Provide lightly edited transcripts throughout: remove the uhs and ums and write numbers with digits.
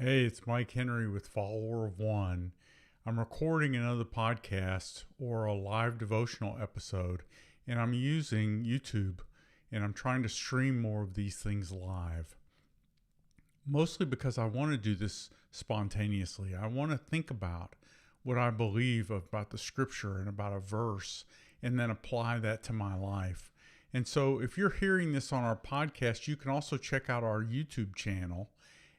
Hey, it's Mike Henry with Follower of One. I'm recording another podcast or a live devotional episode, and I'm using YouTube, and I'm trying to stream more of these things live. Mostly because I want to do this spontaneously. I want to think about what I believe about the scripture and about a verse, and then apply that to my life. And so if you're hearing this on our podcast, you can also check out our YouTube channel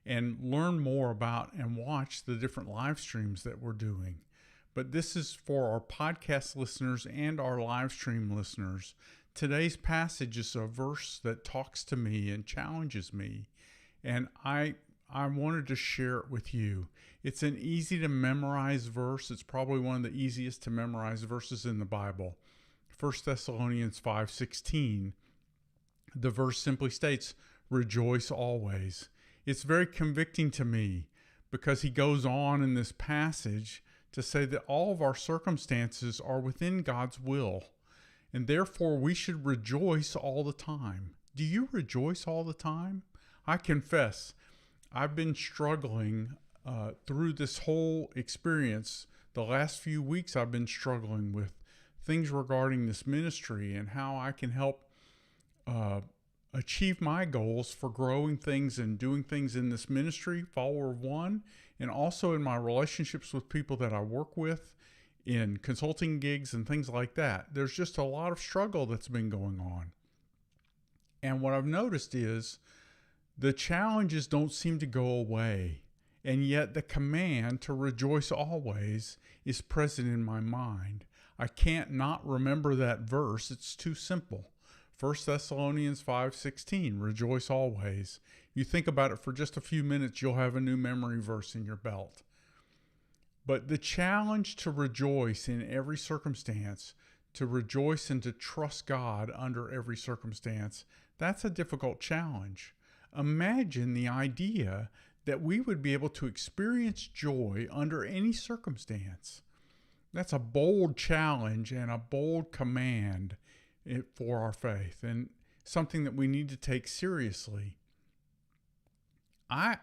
and learn more about and watch the different live streams that we're doing. But this is for our podcast listeners and our live stream listeners. Today's passage is a verse that talks to me and challenges me, and I wanted to share it with you. It's an easy to memorize verse. It's probably one of the easiest to memorize verses in the Bible. 1 Thessalonians 5:16. The verse simply states, "Rejoice always." It's very convicting to me because he goes on in this passage to say that all of our circumstances are within God's will, and therefore we should rejoice all the time. Do you rejoice all the time? I confess, I've been struggling through this whole experience. The last few weeks I've been struggling with things regarding this ministry and how I can help achieve my goals for growing things and doing things in this ministry, Follower of One, and also in my relationships with people that I work with in consulting gigs and things like that. There's just a lot of struggle that's been going on. And what I've noticed is the challenges don't seem to go away, and yet the command to rejoice always is present in my mind. I can't not remember that verse. It's too simple. 1 Thessalonians 5:16, rejoice always. You think about it for just a few minutes, you'll have a new memory verse in your belt. But the challenge to rejoice in every circumstance, to rejoice and to trust God under every circumstance, that's a difficult challenge. Imagine the idea that we would be able to experience joy under any circumstance. That's a bold challenge and a bold command for our faith, and something that we need to take seriously. I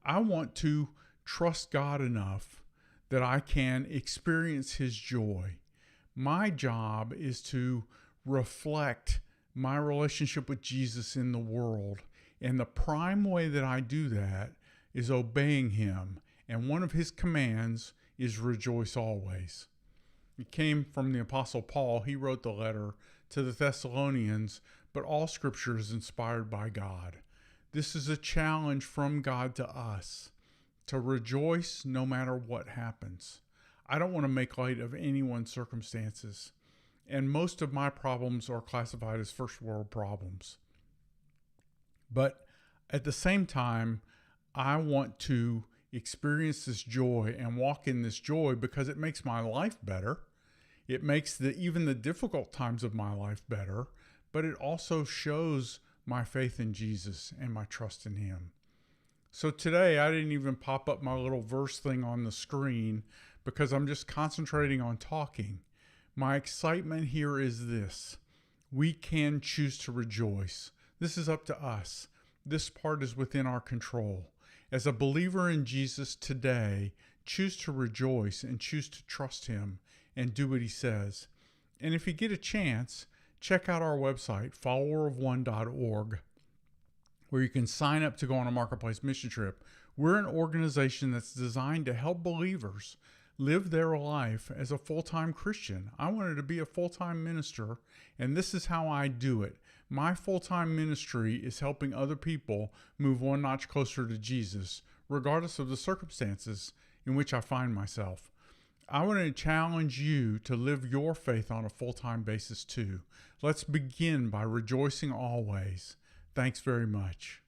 want to trust God enough that I can experience His joy. My job is to reflect my relationship with Jesus in the world, and the prime way that I do that is obeying Him, and one of His commands is rejoice always. It came from the Apostle Paul. He wrote the letter to the Thessalonians, but all scripture is inspired by God. This is a challenge from God to us to rejoice no matter what happens. I don't want to make light of anyone's circumstances, and most of my problems are classified as first world problems. But at the same time, I want to experience this joy and walk in this joy because it makes my life better. It makes even the difficult times of my life better, but it also shows my faith in Jesus and my trust in Him. So today I didn't even pop up my little verse thing on the screen because I'm just concentrating on talking. My excitement here is this: we can choose to rejoice. This is up to us. This part is within our control. As a believer in Jesus today, choose to rejoice and choose to trust Him and do what He says. And if you get a chance, check out our website, followerofone.org, where you can sign up to go on a marketplace mission trip. We're an organization that's designed to help believers live their life as a full-time Christian. I wanted to be a full-time minister, and this is how I do it. My full-time ministry is helping other people move one notch closer to Jesus, regardless of the circumstances in which I find myself. I want to challenge you to live your faith on a full-time basis too. Let's begin by rejoicing always. Thanks very much.